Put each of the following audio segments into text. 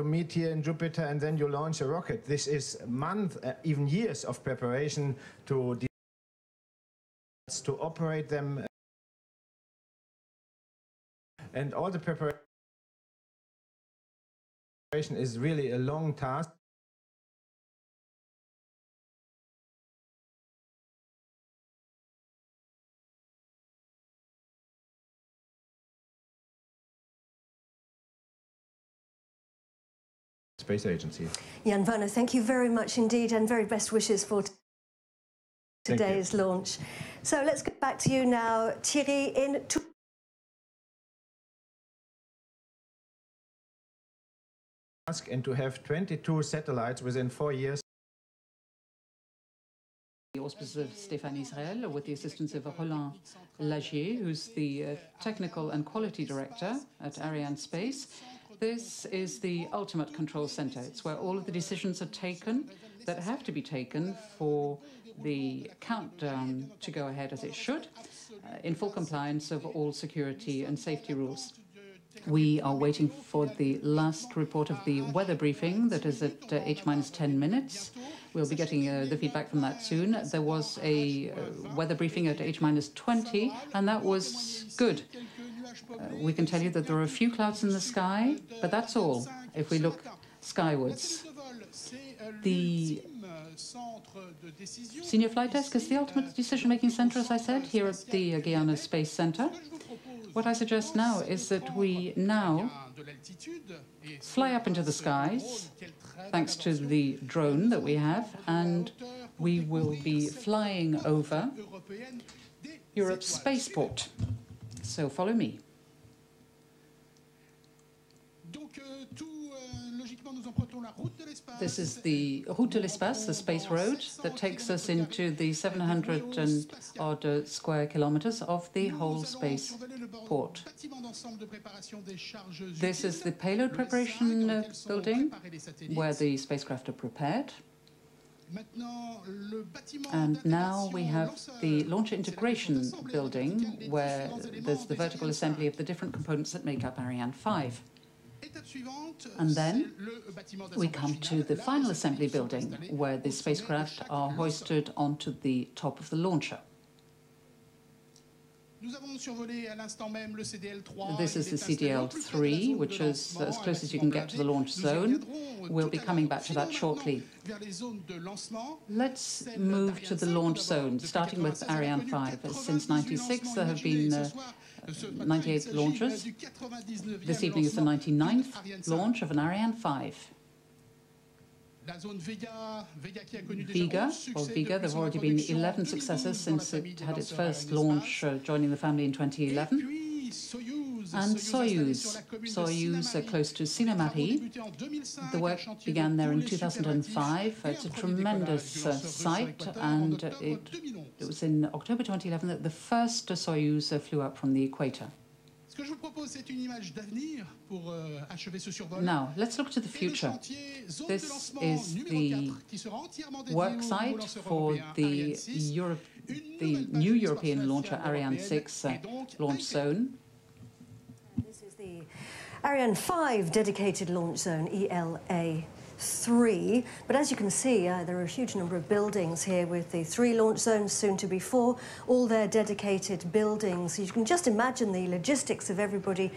You meet here in Jupiter and then you launch a rocket. This is months, even years of preparation to operate them, and all the preparation is really a long task. Space Agency. Jan Werner, thank you very much indeed, and very best wishes for today's launch. So let's get back to you now, Thierry, in and to have 22 satellites within 4 years. The auspices of Stéphane Israël, with the assistance of Roland Lagier, who's the technical and quality director at Ariane Space. This is the ultimate control center. It's where all of the decisions are taken that have to be taken for the countdown to go ahead as it should, in full compliance of all security and safety rules. We are waiting for the last report of the weather briefing that is at H-10 minutes. We'll be getting the feedback from that soon. There was a weather briefing at H-20, and that was good. We can tell you that there are a few clouds in the sky, but that's all if we look skywards. The senior flight desk is the ultimate decision-making center, as I said, here at the Guyana Space Center. What I suggest now is that we now fly up into the skies, thanks to the drone that we have, and we will be flying over Europe's spaceport. So follow me. This is the Route de l'Espace, the space road, that takes us into the 700 and odd square kilometers of the whole space port. This is the payload preparation building, where the spacecraft are prepared. And now we have the launcher integration building, where there's the vertical assembly of the different components that make up Ariane 5. And then we come to the final assembly building, where the spacecraft are hoisted onto the top of the launcher. This is the CDL-3, which is as close as you can get to the launch zone. We'll be coming back to that shortly. Let's move to the launch zone, starting with Ariane 5. Since '96, there have been 98 launches. This evening is the 99th launch of an Ariane 5. Vega, there have already been 11 successors since it had its first launch, joining the family in 2011. And Soyuz, close to Sina-Marie. The work began there in 2005. It's a tremendous site, and it was in October 2011 that the first Soyuz flew up from the equator. Now, let's look to the future. This is the work site for the new European launcher, Ariane 6 launch zone. This is the Ariane 5 dedicated launch zone, ELA-3. But as you can see, there are a huge number of buildings here with the 3 launch zones, soon to be 4, all their dedicated buildings. You can just imagine the logistics of everybody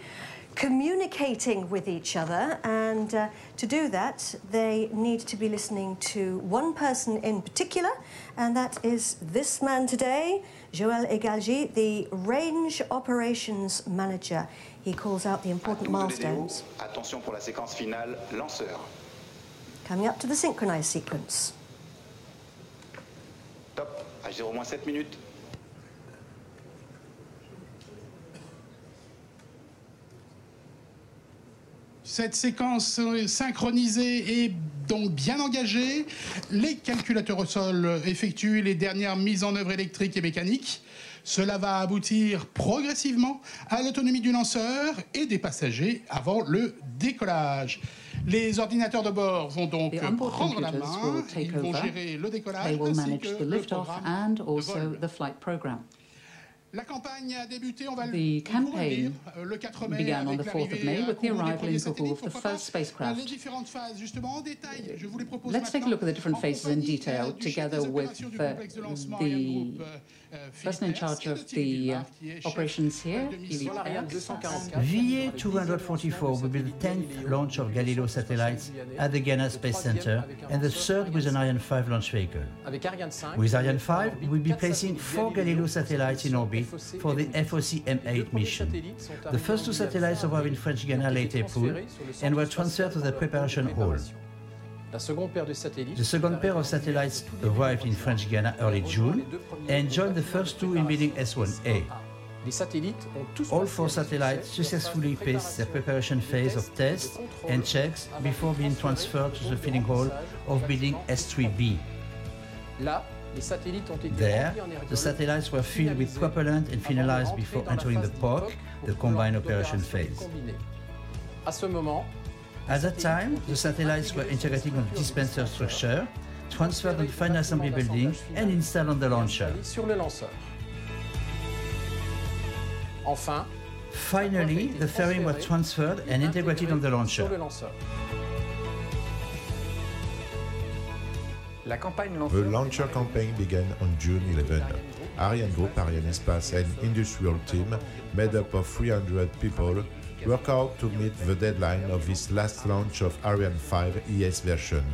communicating with each other, and to do that they need to be listening to one person in particular, and that is this man today, Joël Egalgi, the Range Operations Manager. He calls out the important milestones. Attention pour la séquence finale, lanceur. Coming up to the synchronized sequence. Top, à 0-7 minutes. Cette séquence synchronisée est donc bien engagée. Les calculateurs au sol effectuent les dernières mises en œuvre électriques et mécaniques. Cela va aboutir progressivement à l'autonomie du lanceur et des passagers avant le décollage. Les ordinateurs de bord vont donc prendre la main, ils vont gérer le décollage ainsi que le programme de vol. The campaign began on the 4th of May with the arrival in Kourou of the first spacecraft. Let's take a look at the different phases in detail, together with the person in charge of the operations here, VA 244 will be the 10th launch of Galileo satellites at the Ghana Space Center and the third with an Ariane 5 launch vehicle. With Ariane 5, we'll be placing 4 Galileo satellites in orbit for the FOC M8 mission. The first 2 satellites arrived in French Guiana late April and were transferred to the preparation hall. The second pair of satellites arrived in French Guiana early June and joined the first 2 in building S1A. All 4 satellites successfully passed their preparation phase of tests and checks before being transferred to the filling hall of building S3B. There, the satellites were filled with propellant and finalized before entering the POC, the combined operation phase. At that time, the satellites were integrated on the dispenser structure, transferred on the final assembly building, and installed on the launcher. Finally, the fairing was transferred and integrated on the launcher. The launcher campaign began on June 11. Ariane Group, Ariane Espace, and industrial team made up of 300 people work out to meet the deadline of this last launch of Ariane 5 ES version.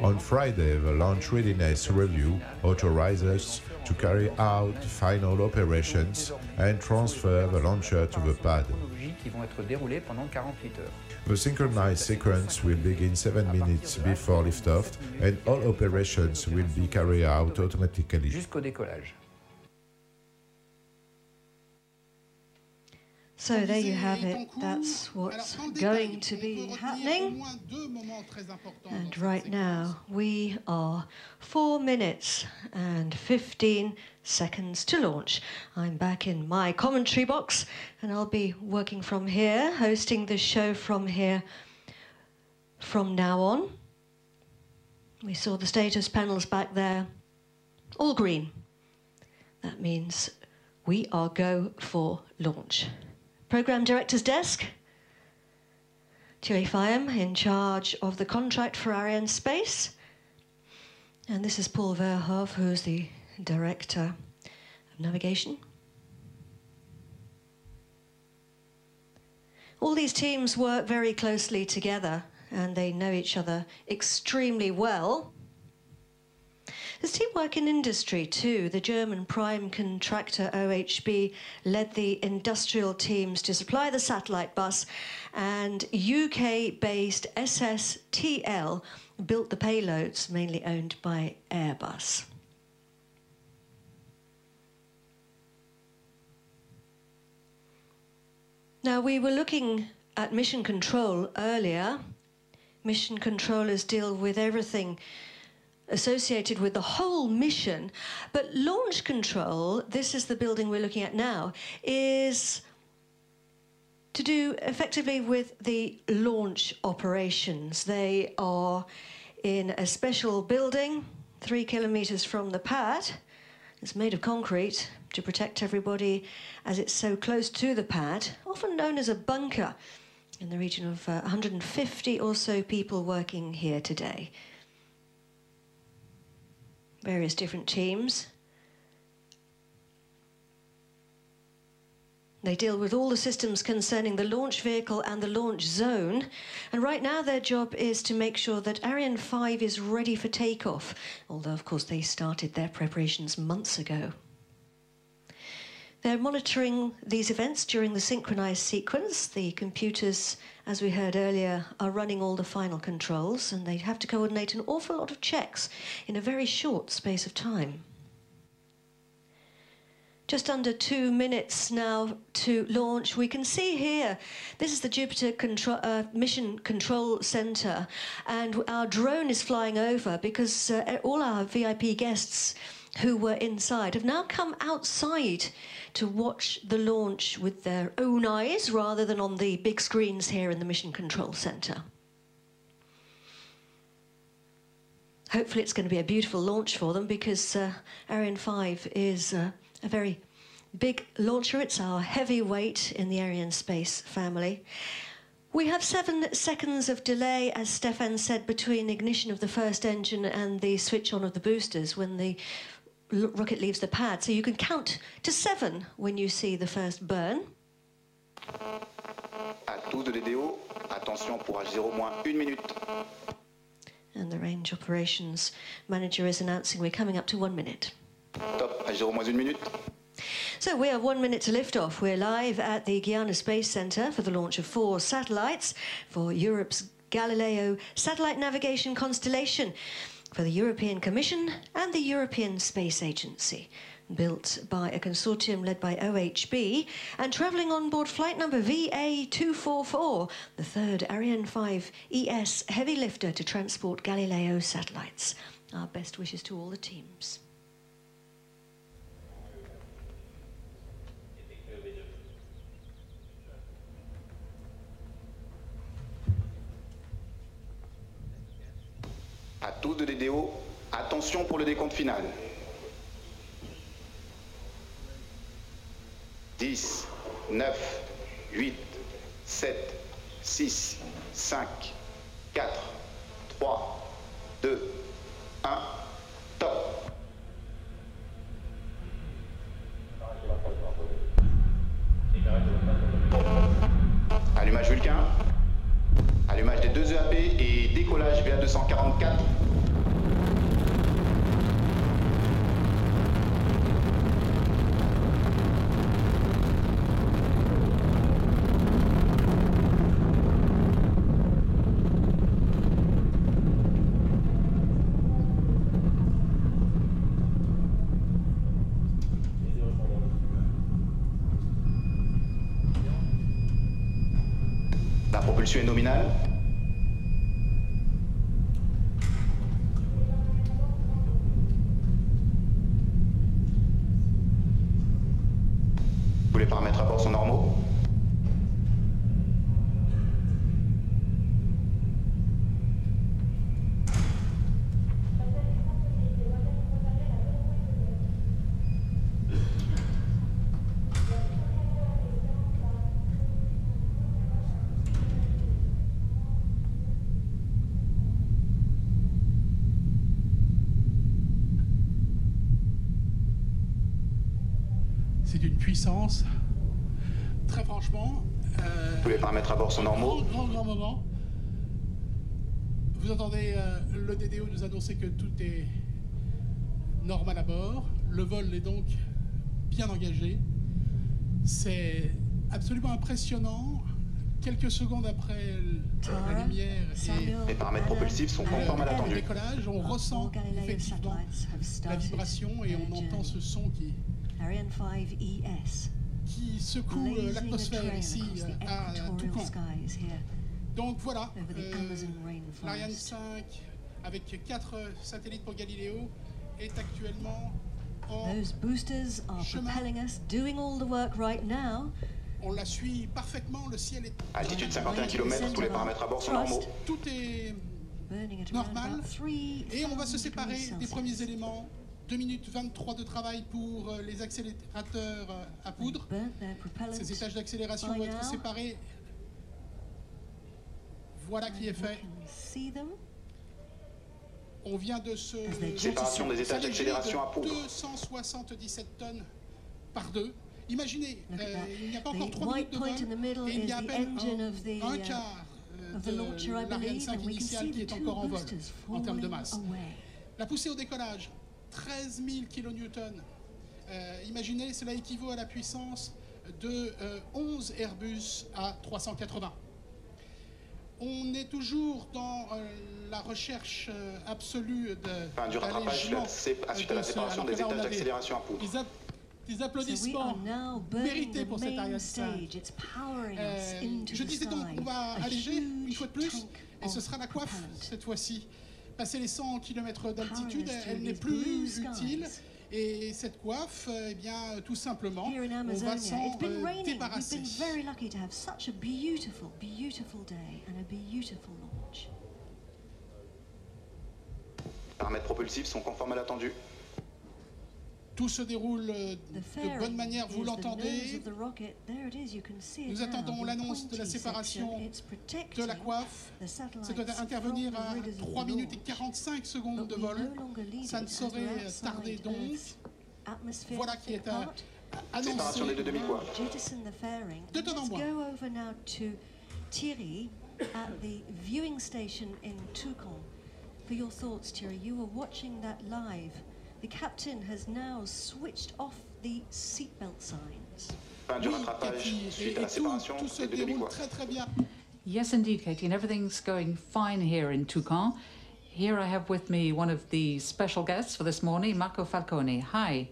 On Friday, the launch readiness review authorized us to carry out final operations and transfer the launcher to the pad. The synchronized sequence will begin 7 minutes before liftoff, and all operations will be carried out automatically. So there you have it. That's what's going to be happening. And right now we are 4 minutes and 15 seconds to launch. I'm back in my commentary box and I'll be working from here, hosting the show from here from now on. We saw the status panels back there, all green. That means we are go for launch. Program Director's Desk, Thierry Fayem in charge of the contract for Ariane Space. And this is Paul Verhoeven, who's the Director of Navigation. All these teams work very closely together and they know each other extremely well. There's teamwork in industry too. The German prime contractor OHB led the industrial teams to supply the satellite bus, and UK-based SSTL built the payloads, mainly owned by Airbus. Now, we were looking at mission control earlier. Mission controllers deal with everything associated with the whole mission, but launch control, this is the building we're looking at now, is to do effectively with the launch operations. They are in a special building 3 kilometers from the pad. It's made of concrete to protect everybody as it's so close to the pad, often known as a bunker, in the region of 150 or so people working here today. Various different teams. They deal with all the systems concerning the launch vehicle and the launch zone. And right now their job is to make sure that Ariane 5 is ready for takeoff, although of course they started their preparations months ago. They're monitoring these events during the synchronized sequence. The computers, as we heard earlier, are running all the final controls, and they have to coordinate an awful lot of checks in a very short space of time. Just under 2 minutes now to launch. We can see here, this is the Jupiter Mission Control Center, and our drone is flying over because all our VIP guests who were inside have now come outside to watch the launch with their own eyes rather than on the big screens here in the Mission Control Center. Hopefully it's going to be a beautiful launch for them because Ariane 5 is a a very big launcher. It's our heavyweight in the Ariane space family. We have 7 seconds of delay, as Stefan said, between ignition of the first engine and the switch on of the boosters when the rocket leaves the pad. So you can count to 7 when you see the first burn. À 12 de DDO, attention pour H0 moins 1 minute. And the range operations manager is announcing we're coming up to 1 minute. Top, H0 moins 1 minute. So we have 1 minute to lift off. We're live at the Guiana Space Centre for the launch of 4 satellites for Europe's Galileo satellite navigation constellation for the European Commission and the European Space Agency, built by a consortium led by OHB and travelling on board flight number VA244, the 3rd Ariane 5 ES heavy lifter to transport Galileo satellites. Our best wishes to all the teams. À 12 de DDO, attention pour le décompte final. 10, 9, 8, 7, 6, 5, 4, 3, 2, 1, top. Allumage Vulcain, allumage des 2 EAP et décollage VA244. La propulsion est nominale. Tous les paramètres à bord sont normaux. C'est une puissance, très franchement... Tous les paramètres à bord sont normaux. Grand moment. Vous entendez le DDO nous annoncer que tout est normal à bord. Le vol est donc bien engagé. C'est absolument impressionnant. Quelques secondes après la lumière et Les paramètres propulsifs sont conformes à le l'attendu. décollage, on ressent effectivement la vibration et on entend ce son qui secoue l'atmosphère ici à Toucan. Donc voilà, l'Ariane 5 avec 4 satellites pour Galileo est actuellement en chemin. On la suit parfaitement, le ciel est... Altitude 51 km, tous les paramètres à bord sont normaux. Tout est normal et on va se séparer des premiers éléments. 2 minutes 23 de travail pour les accélérateurs à poudre. Ces étages d'accélération vont être séparés. Voilà qui est fait. On vient de se... Séparation des étages d'accélération à poudre. 277 tonnes par 2. Imaginez, il n'y a pas encore 3 minutes de vol et il y a à peine un quart de l'Ariane 5 initiale qui est encore en vol en termes de masse. La poussée au décollage, 13 000 kN. Imaginez, cela équivaut à la puissance de 11 Airbus A380. On est toujours dans la recherche absolue de du rattrapage suite à la séparation des étages d'accélération à poudre. Des applaudissements mérités pour cette Ariane 5. Je disais donc qu'on va alléger une fois de plus, et ce sera la coiffe cette fois-ci. Passer les 100 km d'altitude, elle n'est plus utile. Et cette coiffe, eh bien, tout simplement, on va s'en débarrasser. Les paramètres propulsifs sont conformes à l'attendu. Tout se déroule de bonne manière, vous l'entendez. Nous attendons l'annonce de la séparation de la coiffe. Ça doit intervenir à 3 minutes et 45 secondes de vol. Ça ne saurait tarder donc. Voilà qui est annoncé. Séparation des deux demi-coiffes. De Tonnenbois. Let's go over now to Thierry at the viewing station in Toucan. For your thoughts, Thierry, you were watching that live. The captain has now switched off the seatbelt signs. Fin du rattrapage suite à la séparation Tout se des deux déroule demi-coiffes. très très bien. Yes, indeed, Katie, and everything's going fine here in Toucan. Here I have with me one of the special guests for this morning, Marco Falcone. Hi.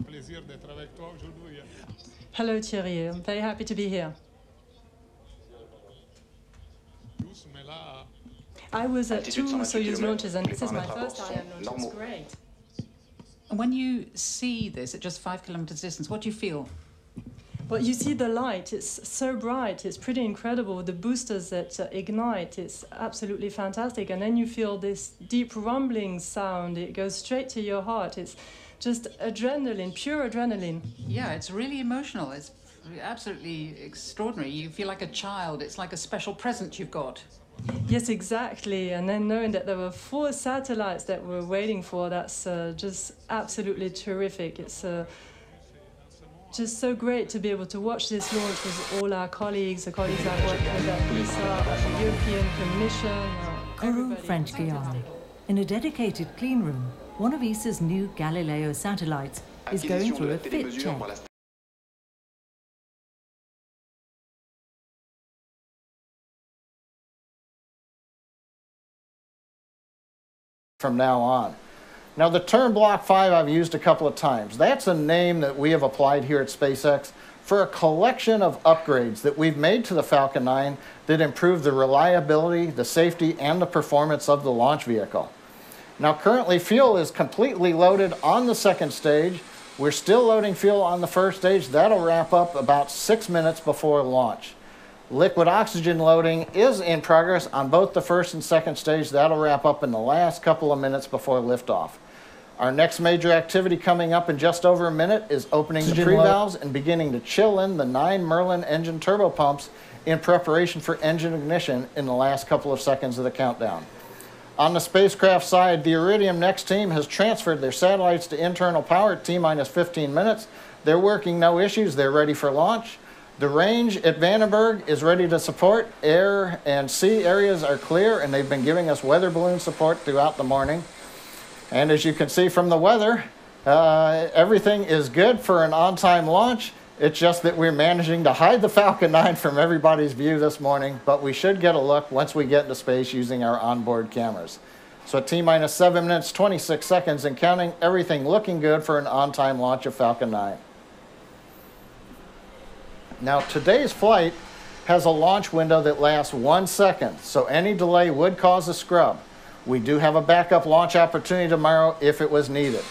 Plaisir d'être avec toi aujourd'hui. Hello, Thierry. I'm very happy to be here. Mais là, I was at Altitude two 128 Soyuz launches, and this is my kilomètres à first bord Ariane sont launch. It's normaux. great. And when you see this at just 5 kilometers distance, what do you feel? Well, you see the light. It's so bright. It's pretty incredible. The boosters that ignite, it's absolutely fantastic. And then you feel this deep rumbling sound. It goes straight to your heart. It's just adrenaline, pure adrenaline. Yeah, it's really emotional. It's absolutely extraordinary. You feel like a child. It's like a special present you've got. Yes, exactly. And then knowing that there were 4 satellites that we're waiting for, that's just absolutely terrific. It's just so great to be able to watch this launch with all our colleagues, the colleagues I've worked with at ESA, at the European Commission. Kourou, everybody. French Guiana. In a dedicated clean room, one of ESA's new Galileo satellites is going Acquisition de through la a fit télémesure check. par la from now on. Now the term Block 5 I've used a couple of times. That's a name that we have applied here at SpaceX for a collection of upgrades that we've made to the Falcon 9 that improve the reliability, the safety, and the performance of the launch vehicle. Now currently fuel is completely loaded on the second stage. We're still loading fuel on the first stage. That'll wrap up about 6 minutes before launch. Liquid oxygen loading is in progress on both the first and second stage. That'll wrap up in the last couple of minutes before liftoff. Our next major activity coming up in just over a minute is opening the pre-valves and beginning to chill in the 9 Merlin engine turbopumps in preparation for engine ignition in the last couple of seconds of the countdown. On the spacecraft side, the Iridium Next team has transferred their satellites to internal power at T-minus 15 minutes. They're working no issues. They're ready for launch. The range at Vandenberg is ready to support. Air and sea areas are clear, and they've been giving us weather balloon support throughout the morning. And as you can see from the weather, everything is good for an on-time launch. It's just that we're managing to hide the Falcon 9 from everybody's view this morning, but we should get a look once we get into space using our onboard cameras. So at T-minus 7 minutes, 26 seconds and counting, everything looking good for an on-time launch of Falcon 9. Now today's flight has a launch window that lasts 1 second, so any delay would cause a scrub. We do have a backup launch opportunity tomorrow if it was needed.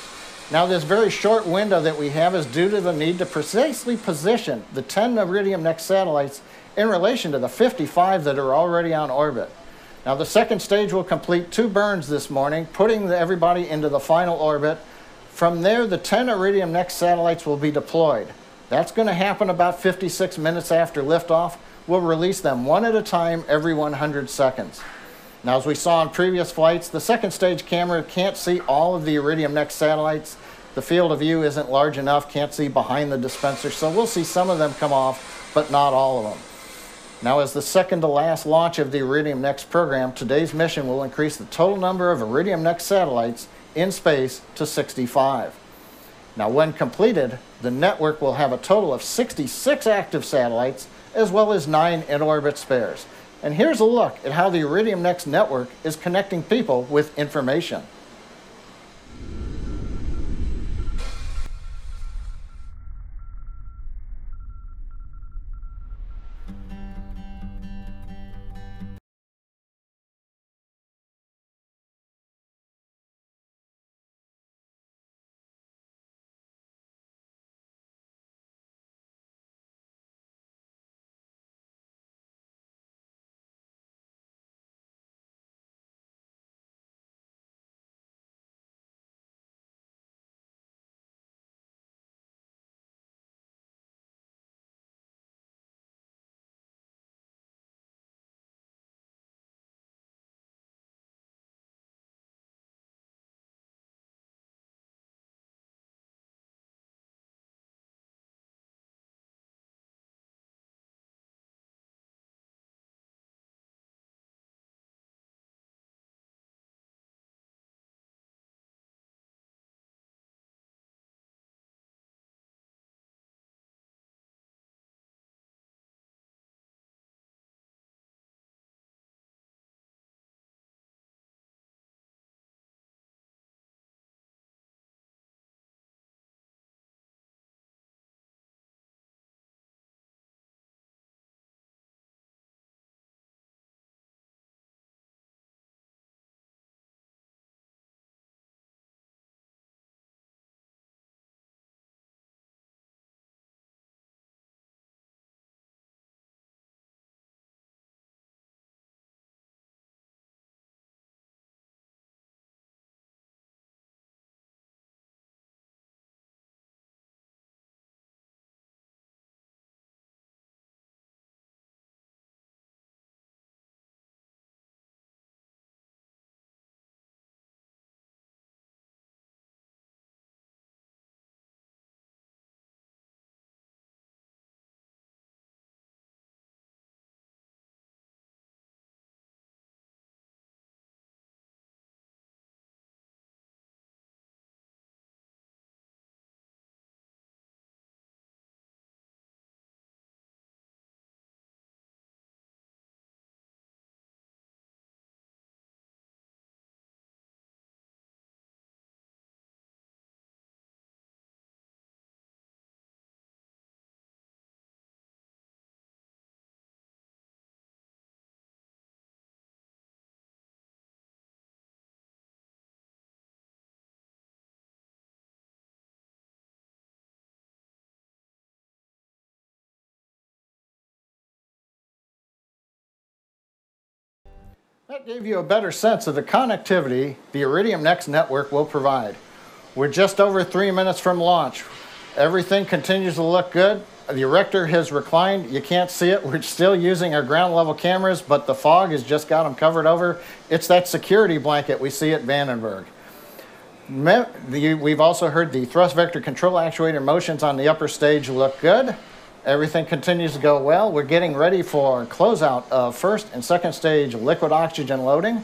Now this very short window that we have is due to the need to precisely position the 10 Iridium Next satellites in relation to the 55 that are already on orbit. Now the second stage will complete 2 burns this morning, putting everybody into the final orbit. From there, the 10 Iridium Next satellites will be deployed. That's going to happen about 56 minutes after liftoff. We'll release them one at a time every 100 seconds. Now, as we saw in previous flights, the second stage camera can't see all of the Iridium Next satellites. The field of view isn't large enough, can't see behind the dispenser, so we'll see some of them come off, but not all of them. Now, as the second to last launch of the Iridium Next program, today's mission will increase the total number of Iridium Next satellites in space to 65. Now, when completed, the network will have a total of 66 active satellites, as well as 9 in-orbit spares. And here's a look at how the Iridium Next network is connecting people with information. That gave you a better sense of the connectivity the Iridium Next network will provide. We're just over 3 minutes from launch. Everything continues to look good. The erector has reclined. You can't see it. We're still using our ground level cameras, but the fog has just got them covered over. It's that security blanket we see at Vandenberg. We've also heard the thrust vector control actuator motions on the upper stage look good. Everything continues to go well. We're getting ready for closeout of first and second stage liquid oxygen loading.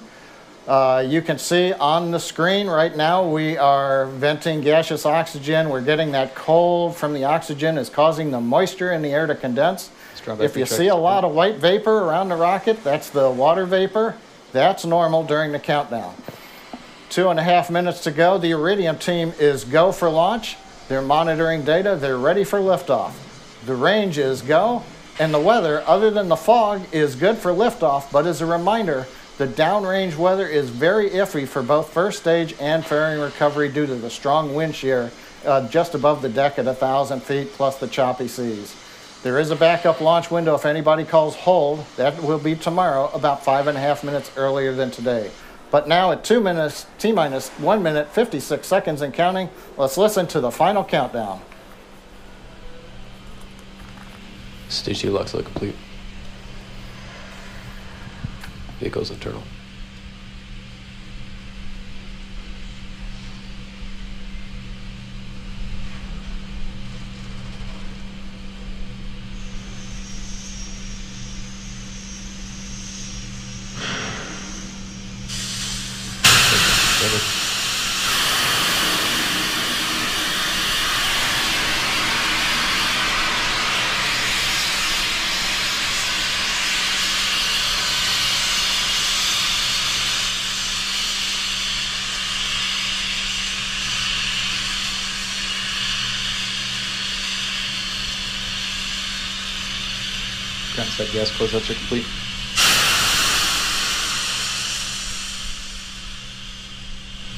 You can see on the screen right now we are venting gaseous oxygen. We're getting that cold from the oxygen is causing the moisture in the air to condense. If you see a lot of white vapor around the rocket, that's the water vapor. That's normal during the countdown. 2.5 minutes to go. The Iridium team is go for launch. They're monitoring data. They're ready for liftoff. The range is go, and the weather, other than the fog, is good for liftoff, but as a reminder, the downrange weather is very iffy for both first stage and fairing recovery due to the strong wind shear just above the deck at 1,000 feet plus the choppy seas. There is a backup launch window if anybody calls hold. That will be tomorrow, about 5.5 minutes earlier than today. But now at 2 minutes, T-minus 1 minute, 56 seconds and counting, let's listen to the final countdown. Stage 2 locks look complete. Vehicles internal. Ground side gas closeouts are complete.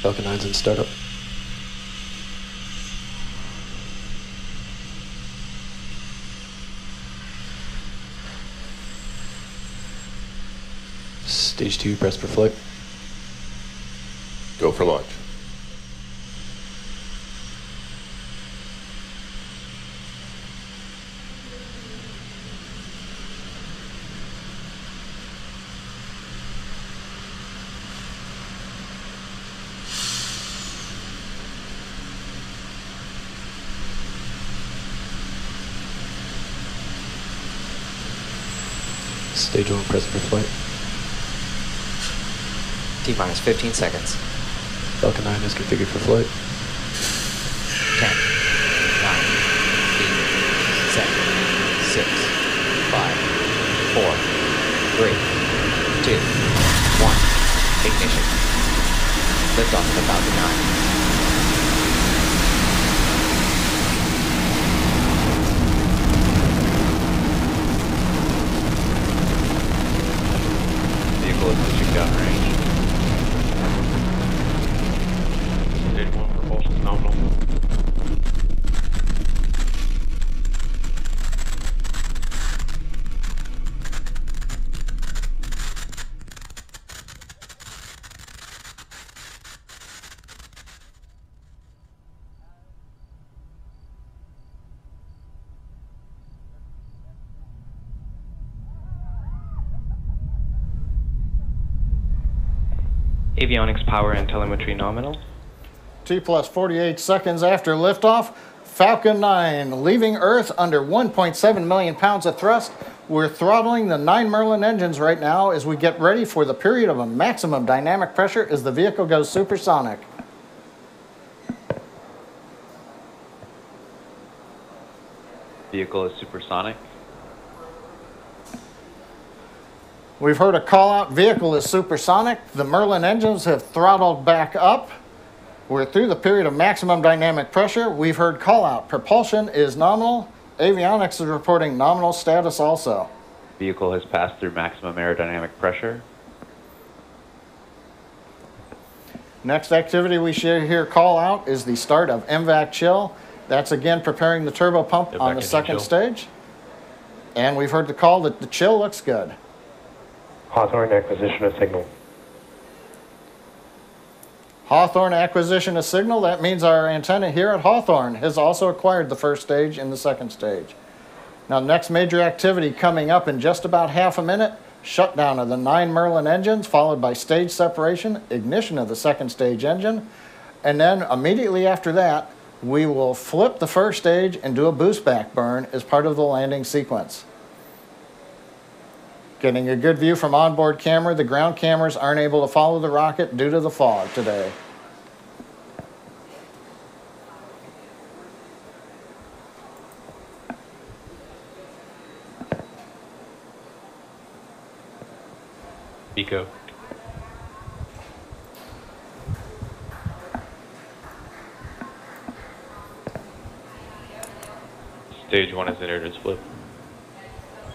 Falcon 9's in startup. Stage 2, press for flight. Go for launch. Stage 1, press for flight. T-minus 15 seconds. Falcon 9 is configured for flight. 10, 9, 8, 7, 6, 5, 4, 3, 2, 1. Ignition. Lift off of the Falcon 9. Pushing down range. Stage 1 propulsion nominal. Avionics power and telemetry nominal. T plus 48 seconds after liftoff, Falcon 9 leaving Earth under 1.7 million pounds of thrust. We're throttling the 9 Merlin engines right now as we get ready for the period of a maximum dynamic pressure as the vehicle goes supersonic. Vehicle is supersonic. We've heard a call out, vehicle is supersonic. The Merlin engines have throttled back up. We're through the period of maximum dynamic pressure. We've heard call out, propulsion is nominal. Avionics is reporting nominal status also. Vehicle has passed through maximum aerodynamic pressure. Next activity we should hear call out is the start of MVAC chill. That's again preparing the turbo pump on the second stage. And we've heard the call that the chill looks good. Hawthorne acquisition of signal. Hawthorne acquisition of signal, that means our antenna here at Hawthorne has also acquired the first stage and the second stage. Now, next major activity coming up in just about half a minute, shutdown of the 9 Merlin engines, followed by stage separation, ignition of the second stage engine, and then immediately after that, we will flip the first stage and do a boost back burn as part of the landing sequence. Getting a good view from onboard camera, the ground cameras aren't able to follow the rocket due to the fog today. Eco. Stage 1 is entered as flip.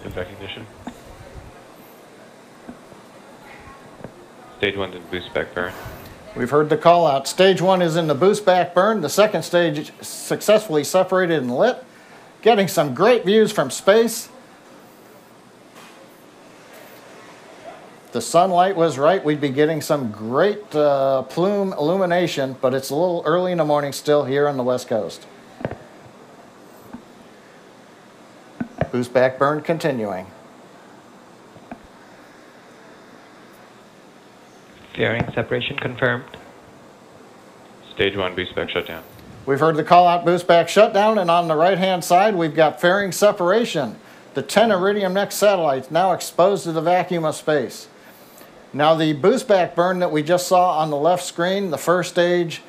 In recognition. Stage 1's in boost back burn. We've heard the call out. Stage 1 is in the boost back burn. The second stage successfully separated and lit. Getting some great views from space. The sunlight was right. We'd be getting some great plume illumination, but it's a little early in the morning still here on the West Coast. Boost back burn continuing. Fairing separation confirmed. Stage 1 boost back shutdown. We've heard the call out boost back shutdown, and on the right hand side we've got fairing separation. The 10 Iridium Next satellites now exposed to the vacuum of space. Now the boost back burn that we just saw on the left screen, the first stage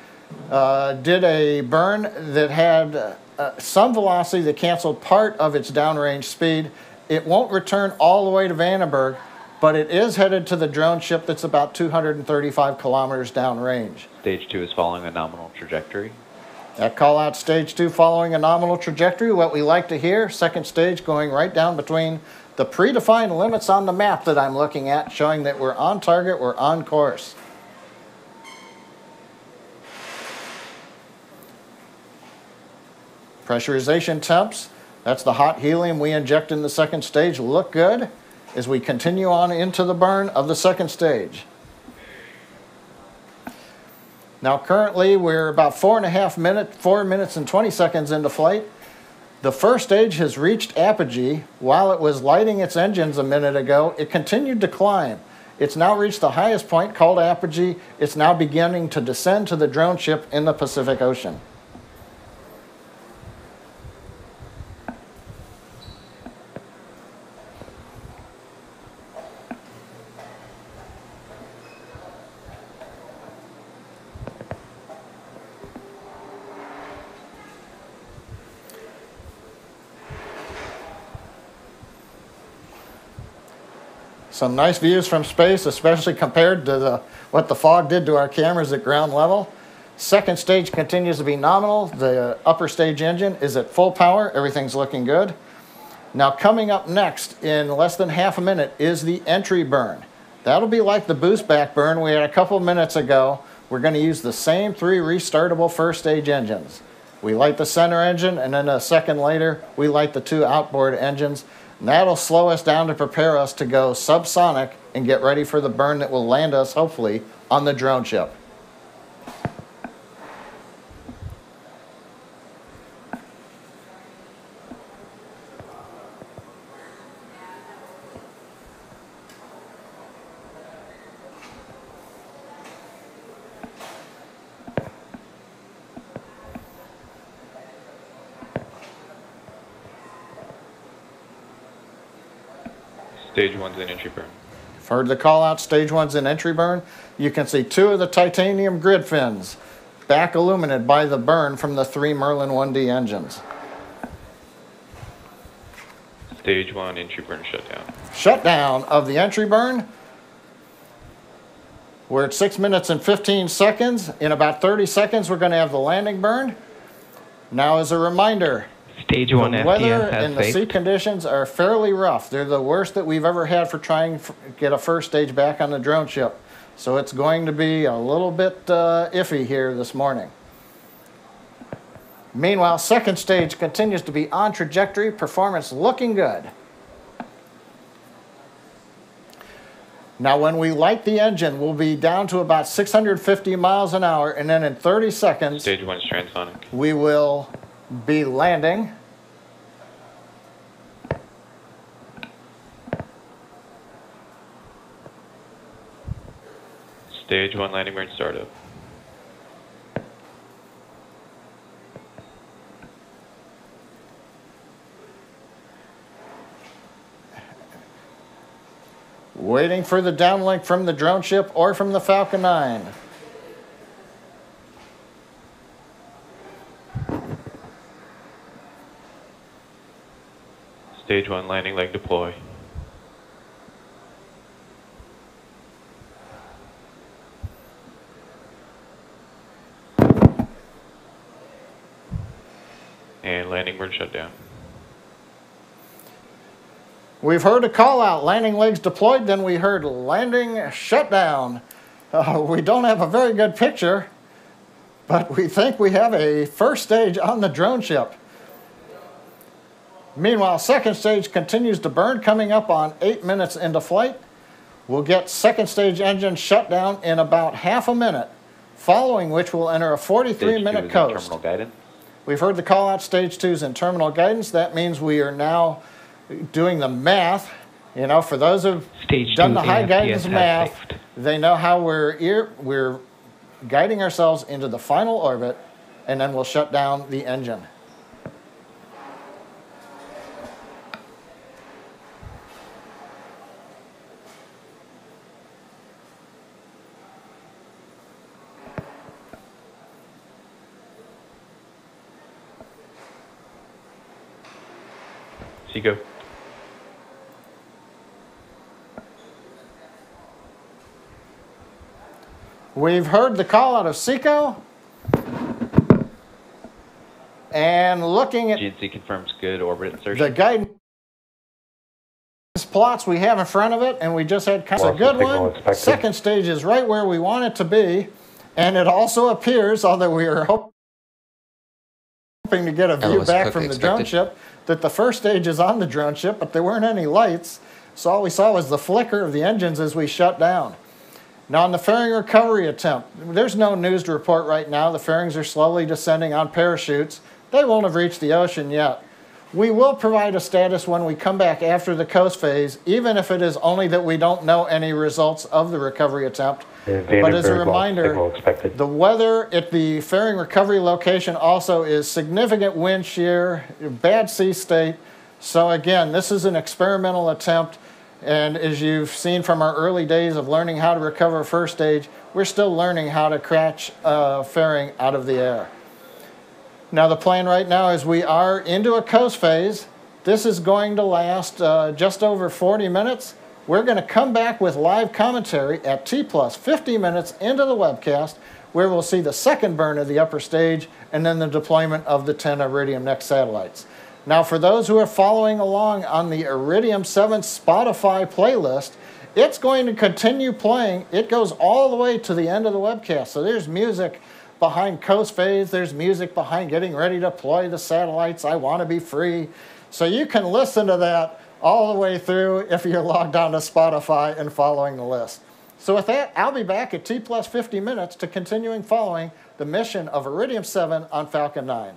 did a burn that had some velocity that canceled part of its downrange speed. It won't return all the way to Vandenberg, but it is headed to the drone ship that's about 235 kilometers downrange. Stage 2 is following a nominal trajectory. That call out stage 2 following a nominal trajectory, what we like to hear, second stage going right down between the predefined limits on the map that I'm looking at, showing that we're on target, we're on course. Pressurization temps, that's the hot helium we inject in the second stage, look good as we continue on into the burn of the second stage. Now currently we're about 4 minutes and 20 seconds into flight. The first stage has reached apogee. While it was lighting its engines a minute ago, it continued to climb. It's now reached the highest point called apogee. It's now beginning to descend to the drone ship in the Pacific Ocean. Some nice views from space, especially compared to what the fog did to our cameras at ground level. Second stage continues to be nominal. The upper stage engine is at full power. Everything's looking good. Now coming up next in less than half a minute is the entry burn. That'll be like the boost back burn we had a couple minutes ago. We're going to use the same 3 restartable first stage engines. We light the center engine, and then a second later we light the 2 outboard engines. And that'll slow us down to prepare us to go subsonic and get ready for the burn that will land us, hopefully, on the drone ship. Stage 1's in entry burn. You've heard the call out, stage 1's in entry burn. You can see 2 of the titanium grid fins back illuminated by the burn from the 3 Merlin 1D engines. Stage 1 entry burn shutdown. Shutdown of the entry burn. We're at 6 minutes and 15 seconds. In about 30 seconds, we're going to have the landing burn. Now, as a reminder, Stage 1 the FTS weather has and the sea saved. conditions are fairly rough. They're the worst that we've ever had for trying to get a first stage back on the drone ship. So it's going to be a little bit iffy here this morning. Meanwhile, second stage continues to be on trajectory, performance looking good. Now, when we light the engine, we'll be down to about 650 miles an hour, and then in 30 seconds, Stage 1's transonic. we will be landing. Stage 1 landing burn startup. Waiting for the downlink from the drone ship or from the Falcon 9. Stage 1 landing leg deploy. And landing burn shutdown. We've heard a call out, landing legs deployed, then we heard landing shutdown. We don't have a very good picture, but we think we have a first stage on the drone ship. Meanwhile, second stage continues to burn, coming up on 8 minutes into flight. We'll get second stage engine shutdown in about half a minute, following which we'll enter a 43-minute coast. Terminal guidance. We've heard the call out, stage 2's in terminal guidance. That means we are now doing the math. You know, for those who've done the high guidance math, they know how we're guiding ourselves into the final orbit, and then we'll shut down the engine. Go. We've heard the call out of SECO, and looking at GNC confirms good orbit insertion. the guidance plots we have in front of it, and we just had kind of a good one. Second stage is right where we want it to be, and it also appears, although we are hoping to get a view back from the drone ship, that the first stage is on the drone ship, but there weren't any lights, so all we saw was the flicker of the engines as we shut down. Now, on the fairing recovery attempt, there's no news to report right now. The fairings are slowly descending on parachutes. They won't have reached the ocean yet. We will provide a status when we come back after the coast phase, even if it is only that we don't know any results of the recovery attempt. But as a reminder, the weather at the fairing recovery location also is significant wind shear, bad sea state. So again, this is an experimental attempt. And as you've seen from our early days of learning how to recover first stage, we're still learning how to catch fairing out of the air. Now the plan right now is we are into a coast phase. This is going to last just over 40 minutes. We're going to come back with live commentary at T plus 50 minutes into the webcast, where we'll see the second burn of the upper stage and then the deployment of the 10 Iridium Next satellites. Now, for those who are following along on the Iridium 7 Spotify playlist, it's going to continue playing. It goes all the way to the end of the webcast. So there's music behind coast phase. There's music behind getting ready to deploy the satellites. I want to be free. So you can listen to that all the way through if you're logged on to Spotify and following the list. So with that, I'll be back at T plus 50 minutes to continuing following the mission of Iridium 7 on Falcon 9.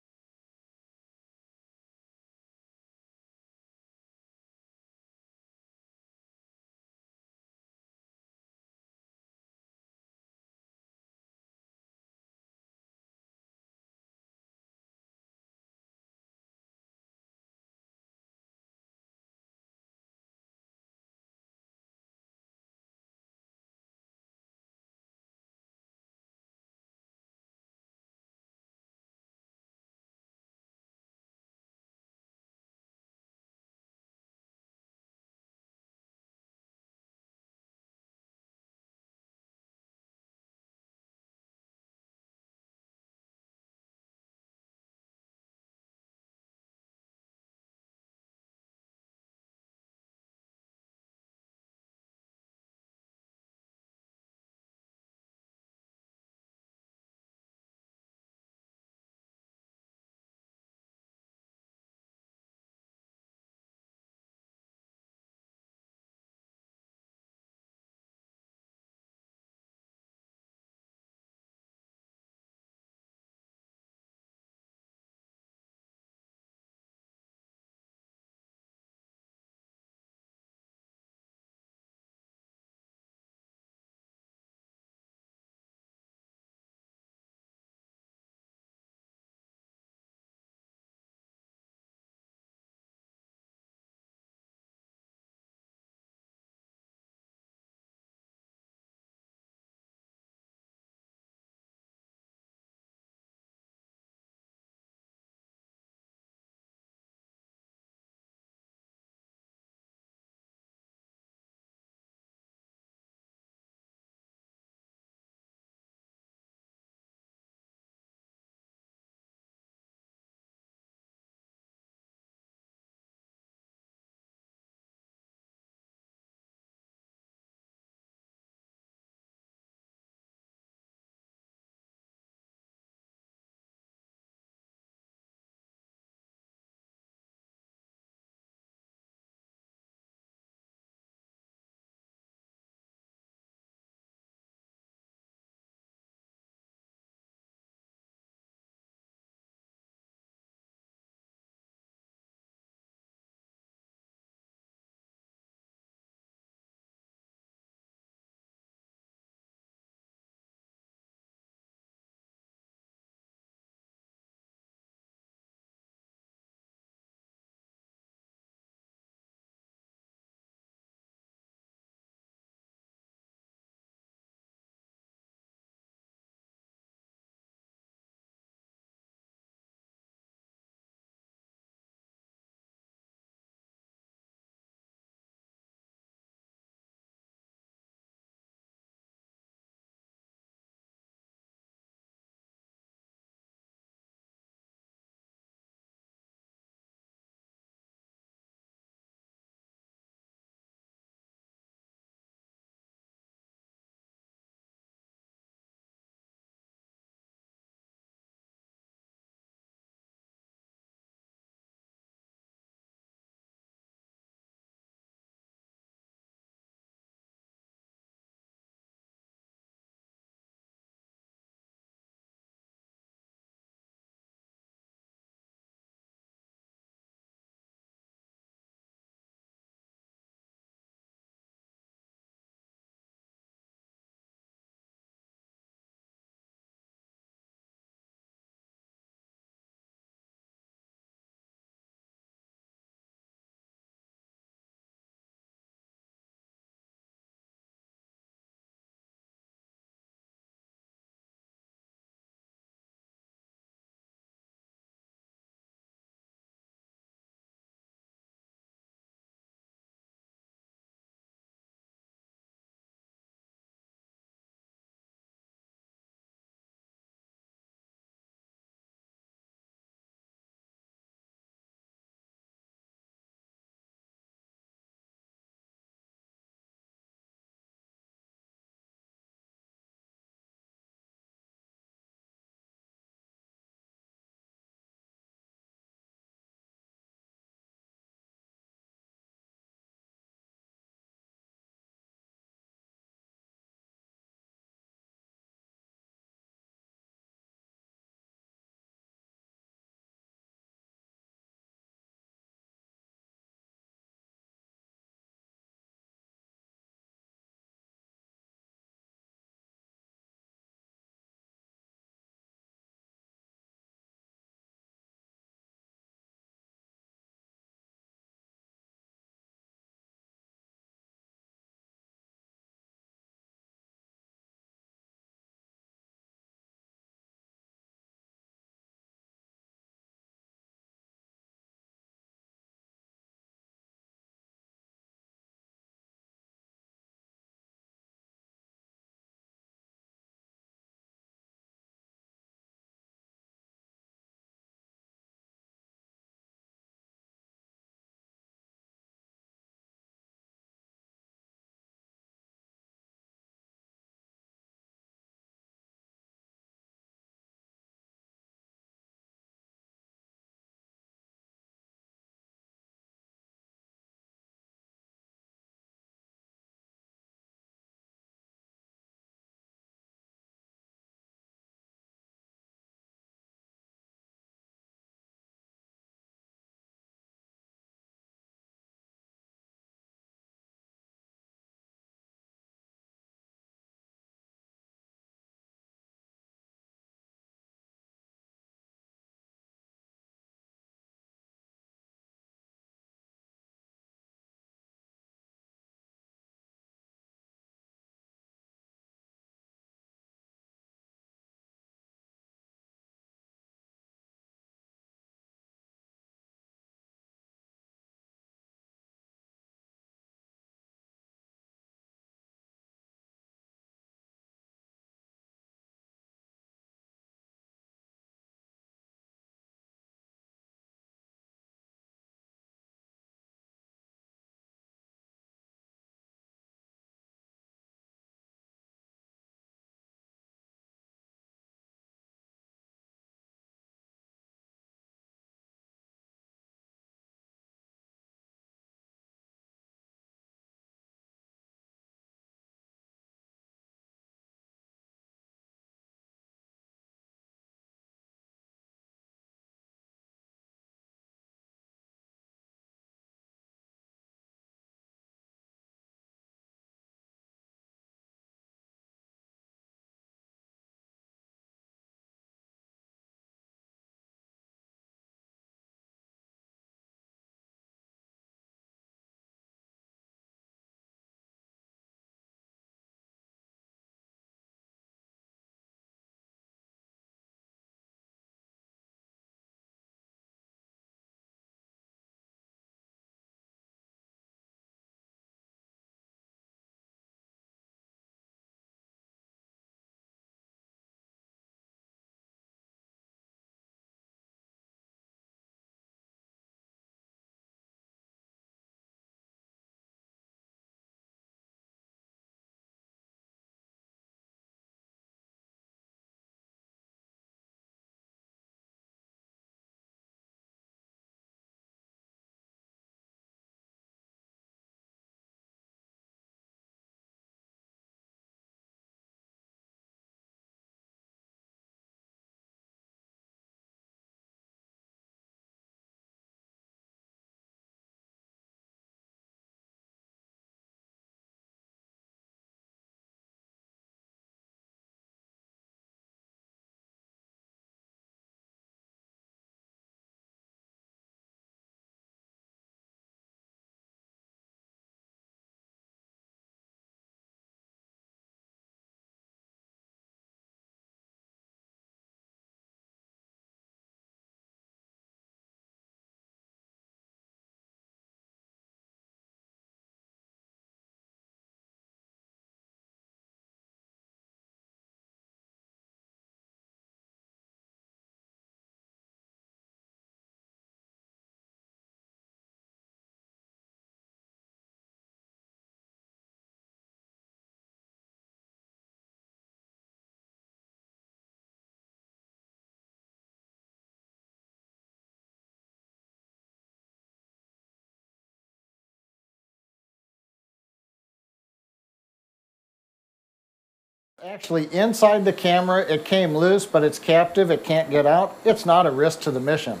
Actually inside the camera, it came loose, but it's captive, it can't get out. It's not a risk to the mission.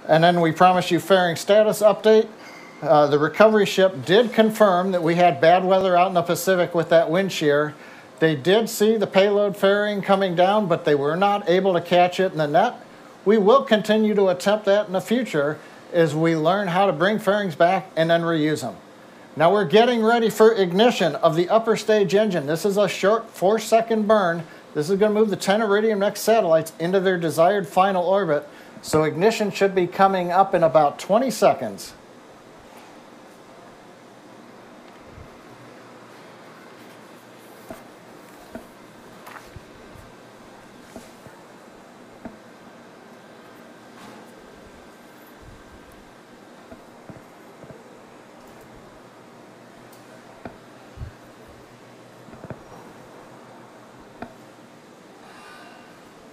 And then we promised you fairing status update. The recovery ship did confirm that we had bad weather out in the Pacific with that wind shear. They did see the payload fairing coming down, but they were not able to catch it in the net. We will continue to attempt that in the future as we learn how to bring fairings back and then reuse them. Now we're getting ready for ignition of the upper stage engine. This is a short 4-second burn. This is going to move the 10 Iridium NEXT satellites into their desired final orbit. So ignition should be coming up in about 20 seconds.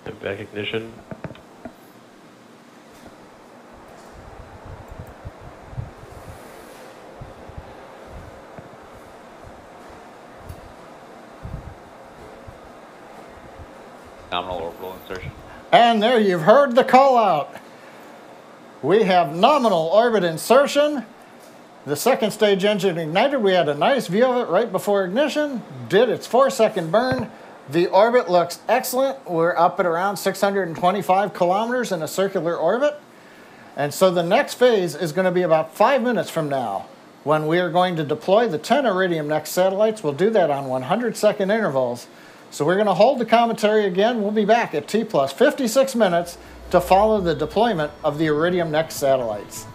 And back ignition. Nominal orbital insertion. And there you've heard the call out. We have nominal orbit insertion. The second stage engine ignited. We had a nice view of it right before ignition. Did its 4-second burn. The orbit looks excellent. We're up at around 625 kilometers in a circular orbit. And so the next phase is going to be about 5 minutes from now when we are going to deploy the 10 Iridium NEXT satellites. We'll do that on 100-second intervals. So we're going to hold the commentary again. We'll be back at T plus 56 minutes to follow the deployment of the Iridium NEXT satellites.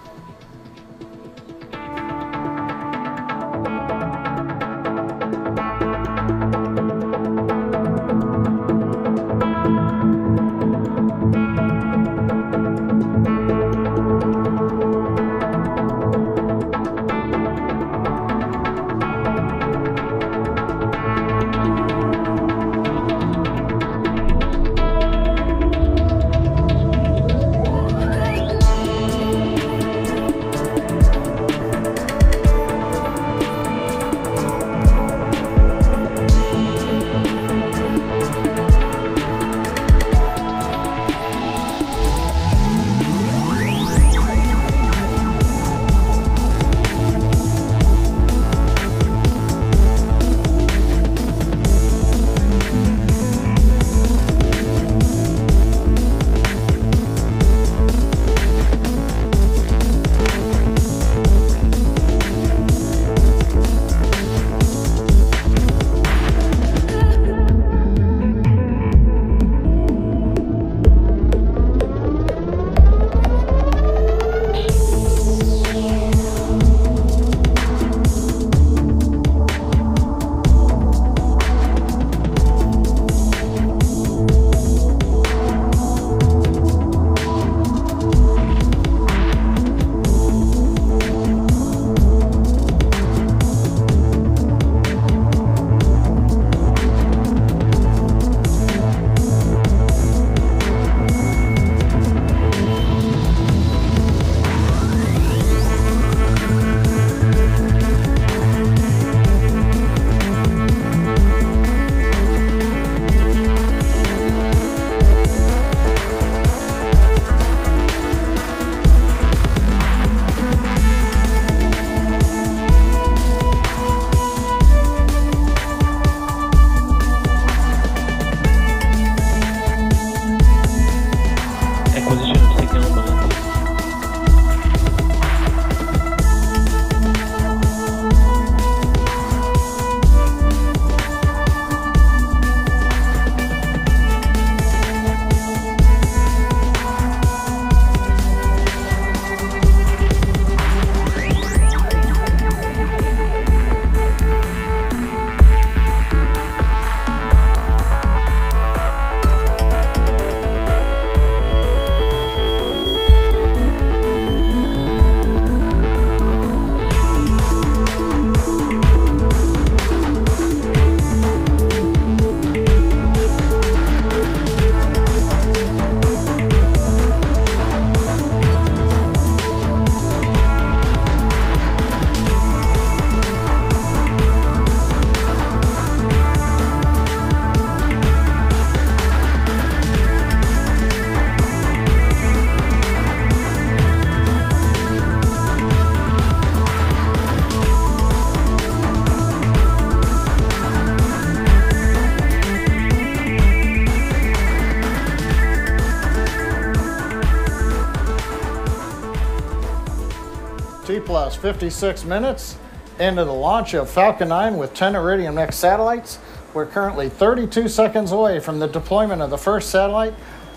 plus 56 minutes into the launch of Falcon 9 with 10 Iridium Next satellites. We're currently 32 seconds away from the deployment of the first satellite.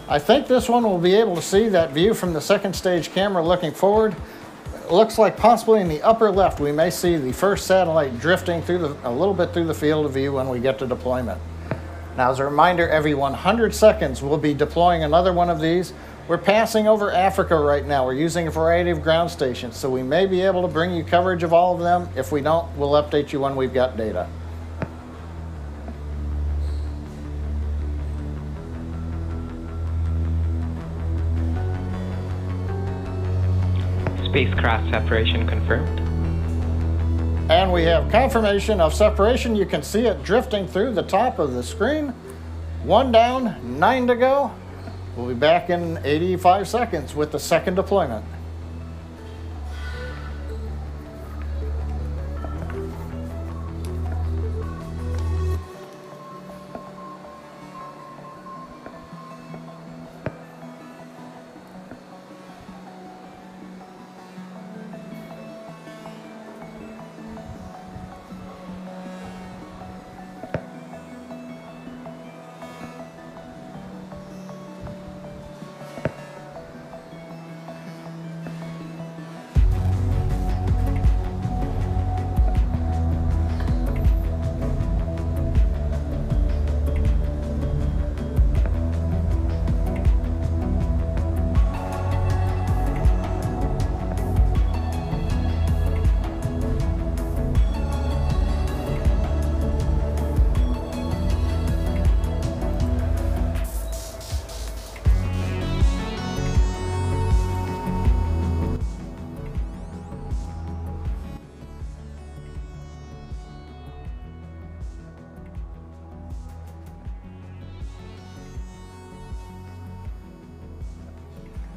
I think this one will be able to see that view from the second stage camera looking forward. It looks like possibly in the upper left we may see the first satellite drifting through a little bit through the field of view when we get to deployment. Now, as a reminder, every 100 seconds we'll be deploying another one of these. We're passing over Africa right now. We're using a variety of ground stations, so we may be able to bring you coverage of all of them. If we don't, we'll update you when we've got data. Spacecraft separation confirmed. And we have confirmation of separation. You can see it drifting through the top of the screen. 1 down, 9 to go. We'll be back in 85 seconds with the second deployment.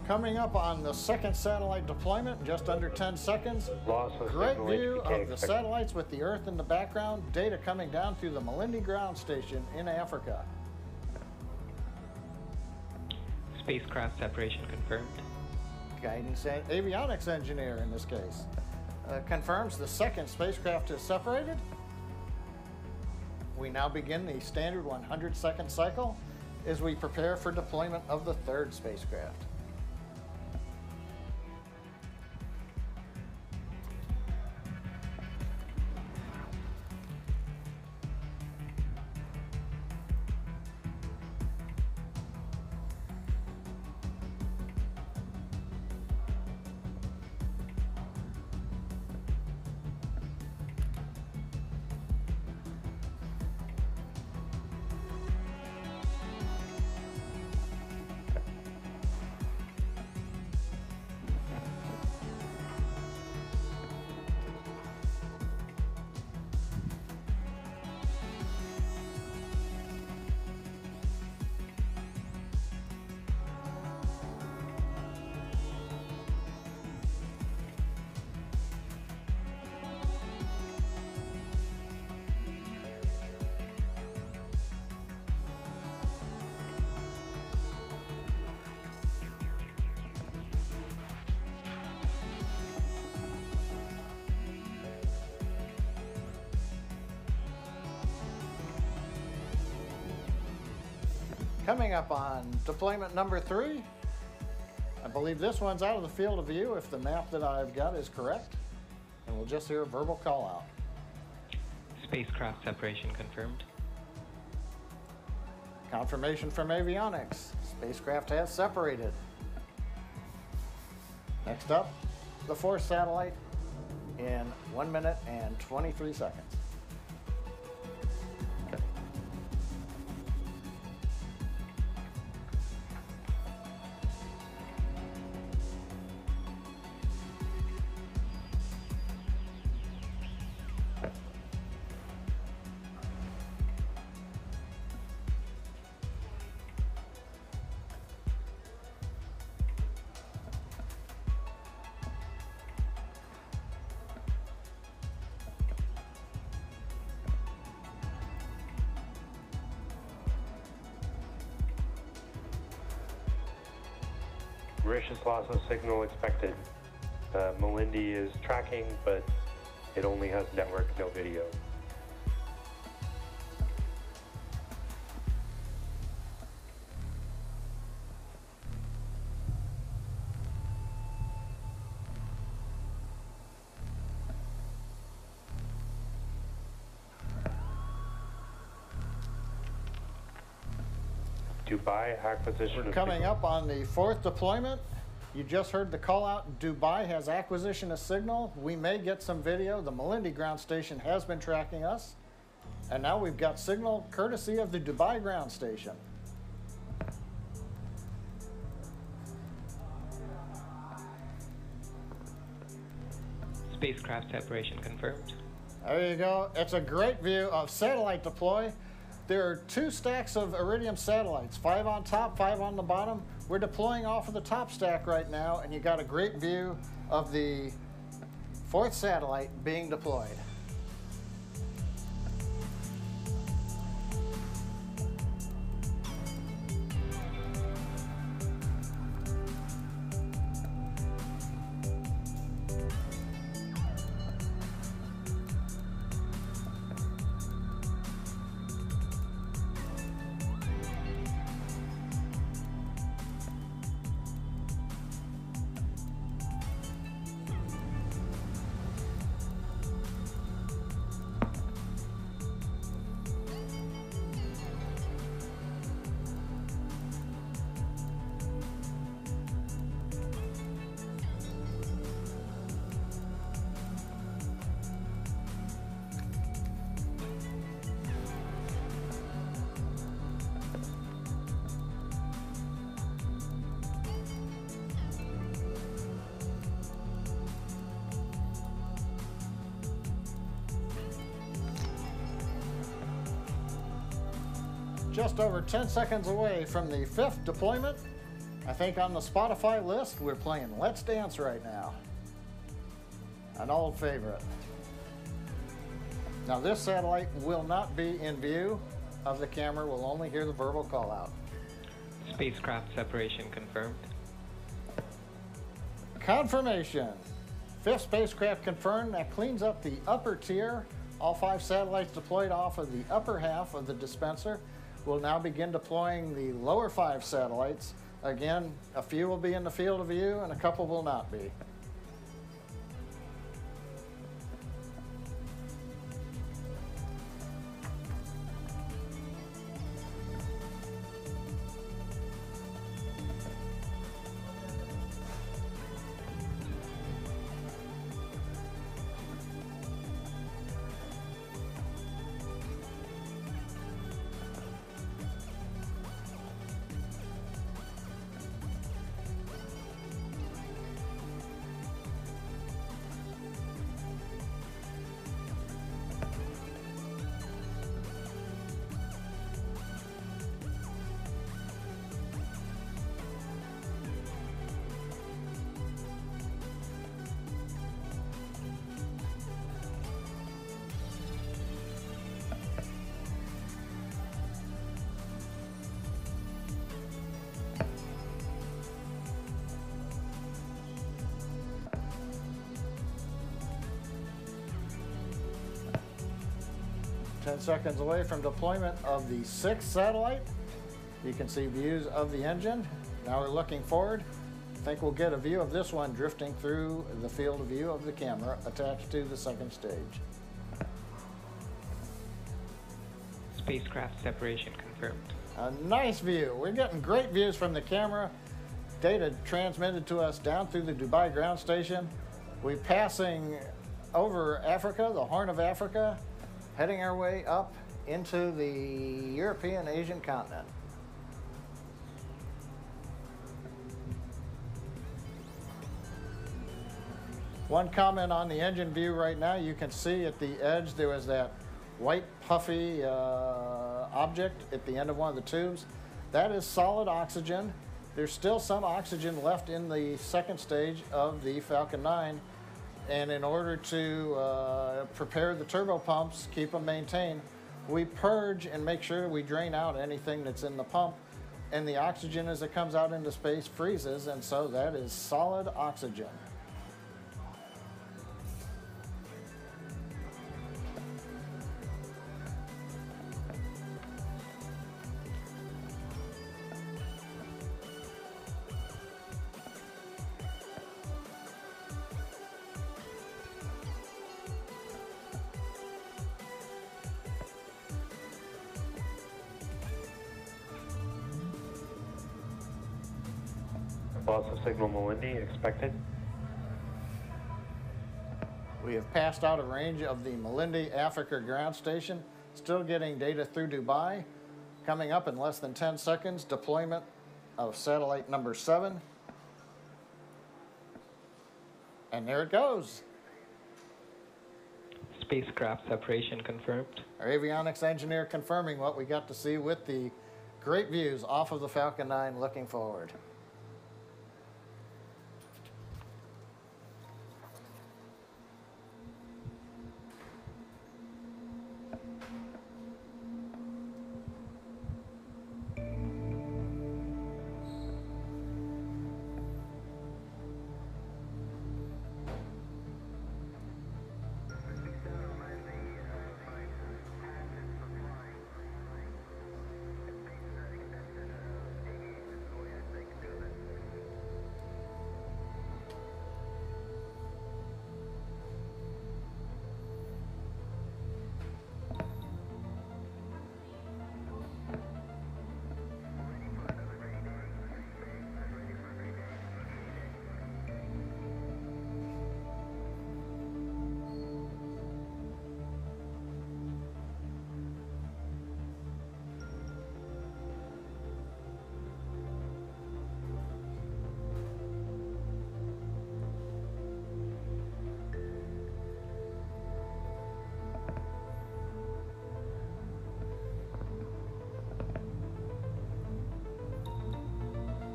Coming up on the second satellite deployment, just under 10 seconds. Great view of the satellites with the Earth in the background. Data coming down through the Malindi ground station in Africa. Spacecraft separation confirmed. Guidance avionics engineer in this case confirms the second spacecraft is separated. We now begin the standard 100-second cycle as we prepare for deployment of the third spacecraft. Coming up on deployment number 3, I believe this one's out of the field of view if the map that I've got is correct, and we'll just hear a verbal call out. Spacecraft separation confirmed. Confirmation from avionics. Spacecraft has separated. Next up, the fourth satellite in 1 minute and 23 seconds. Mauritius loss of signal expected. Melindy is tracking, but it only has network, no video. Dubai acquisition. We're coming up on the 4th deployment. You just heard the call out. Dubai has acquisition of signal. We may get some video. The Melindy ground station has been tracking us. And now we've got signal courtesy of the Dubai ground station. Spacecraft separation confirmed. There you go. It's a great view of satellite deploy. There are 2 stacks of Iridium satellites, 5 on top, 5 on the bottom. We're deploying off of the top stack right now, and you got a great view of the 4th satellite being deployed. Just over 10 seconds away from the 5th deployment. I think on the Spotify list, we're playing Let's Dance right now. An old favorite. Now this satellite will not be in view of the camera. We'll only hear the verbal call out. Spacecraft separation confirmed. Confirmation. 5th spacecraft confirmed. That cleans up the upper tier. All 5 satellites deployed off of the upper half of the dispenser. We'll now begin deploying the lower 5 satellites. Again, a few will be in the field of view and a couple will not be. Ten seconds away from deployment of the 6th satellite. You can see views of the engine. Now we're looking forward. I think we'll get a view of this one drifting through the field of view of the camera attached to the 2nd stage. Spacecraft separation confirmed. A nice view. We're getting great views from the camera. Data transmitted to us down through the Dubai ground station. We're passing over Africa, the Horn of Africa, heading our way up into the European Asian continent. One comment on the engine view right now, you can see at the edge there was that white puffy object at the end of one of the tubes. That is solid oxygen. There's still some oxygen left in the 2nd stage of the Falcon 9. And in order to prepare the turbo pumps, keep them maintained, we purge and make sure we drain out anything that's in the pump. And the oxygen as it comes out into space freezes, and so that is solid oxygen. Loss of signal Malindi expected. We have passed out of range of the Malindi Africa ground station, still getting data through Dubai. Coming up in less than 10 seconds, deployment of satellite number 7. And there it goes. Spacecraft separation confirmed. Our avionics engineer confirming what we got to see with the great views off of the Falcon 9 looking forward.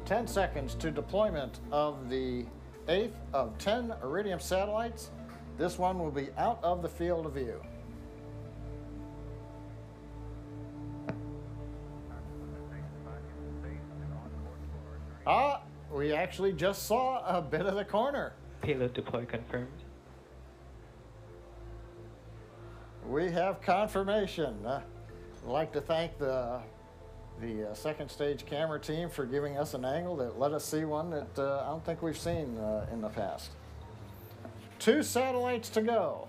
Ten seconds to deployment of the 8th of 10 Iridium satellites. This one will be out of the field of view. We actually just saw a bit of the corner. Payload deploy confirmed. We have confirmation. I'd like to thank the second stage camera team for giving us an angle that let us see one that I don't think we've seen in the past. 2 satellites to go.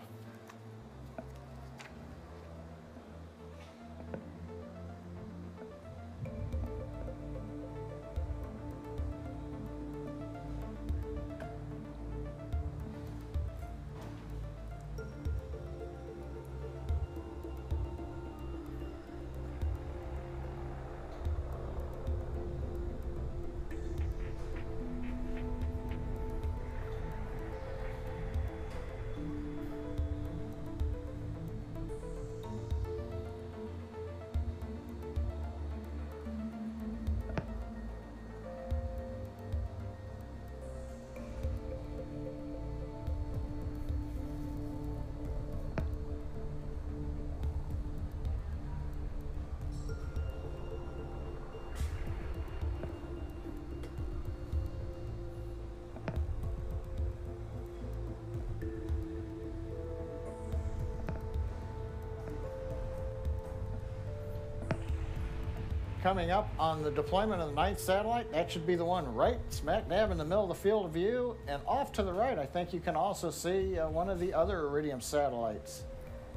Coming up on the deployment of the 9th satellite, that should be the one right smack dab in the middle of the field of view. And off to the right, I think you can also see one of the other Iridium satellites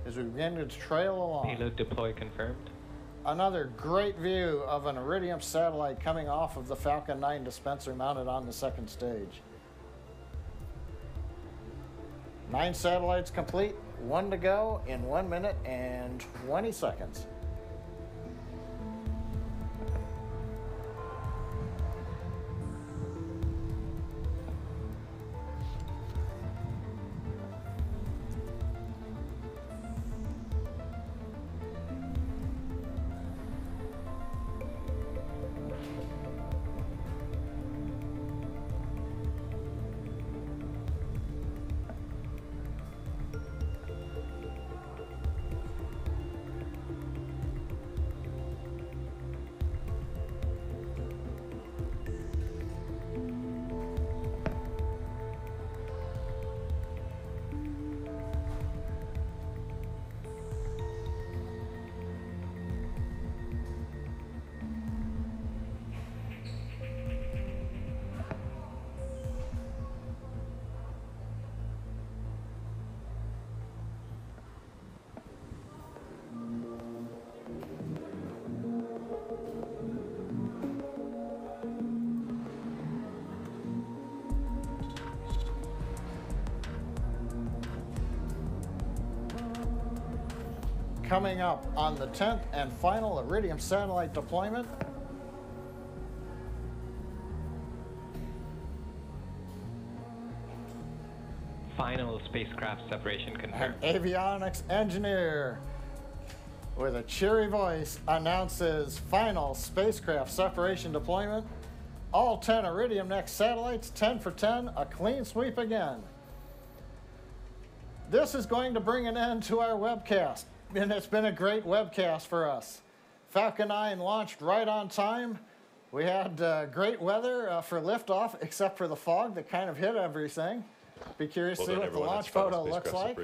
as we begin to trail along. Payload deploy confirmed. Another great view of an Iridium satellite coming off of the Falcon 9 dispenser mounted on the second stage. 9 satellites complete, 1 to go in 1 minute and 20 seconds. coming up on the 10th and final Iridium satellite deployment. Final spacecraft separation confirmed. An avionics engineer with a cheery voice announces final spacecraft separation deployment. All 10 Iridium Next satellites, 10 for 10, a clean sweep again. This is going to bring an end to our webcast, and it's been a great webcast for us. Falcon 9 launched right on time. We had great weather for liftoff, except for the fog that kind of hit everything. Be curious to see what the launch photo looks like.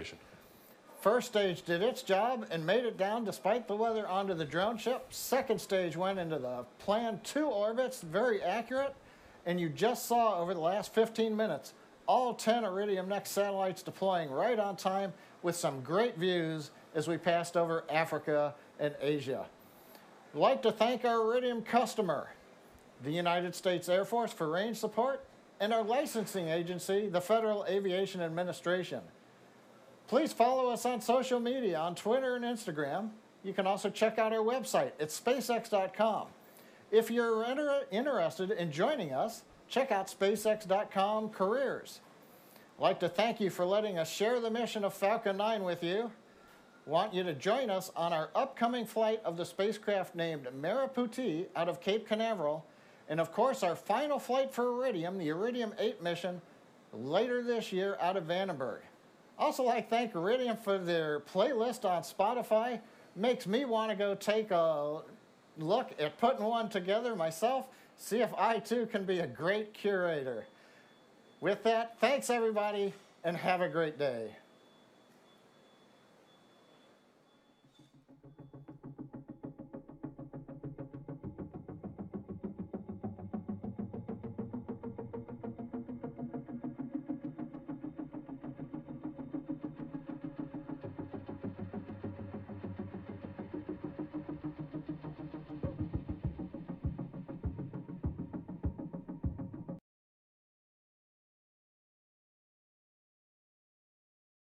First stage did its job and made it down despite the weather onto the drone ship. Second stage went into the planned 2 orbits, very accurate. And you just saw over the last 15 minutes, all 10 Iridium Next satellites deploying right on time with some great views as we passed over Africa and Asia. I'd like to thank our Iridium customer, the United States Air Force, for range support, and our licensing agency, the Federal Aviation Administration. Please follow us on social media, on Twitter and Instagram. You can also check out our website at spacex.com. If you're interested in joining us, check out spacex.com careers. I'd like to thank you for letting us share the mission of Falcon 9 with you. Want you to join us on our upcoming flight of the spacecraft named Mariputi out of Cape Canaveral, and of course our final flight for Iridium, the Iridium 8 mission, later this year out of Vandenberg. Also like to thank Iridium for their playlist on Spotify. Makes me want to go take a look at putting one together myself, see if I too can be a great curator. With that, thanks everybody, and have a great day.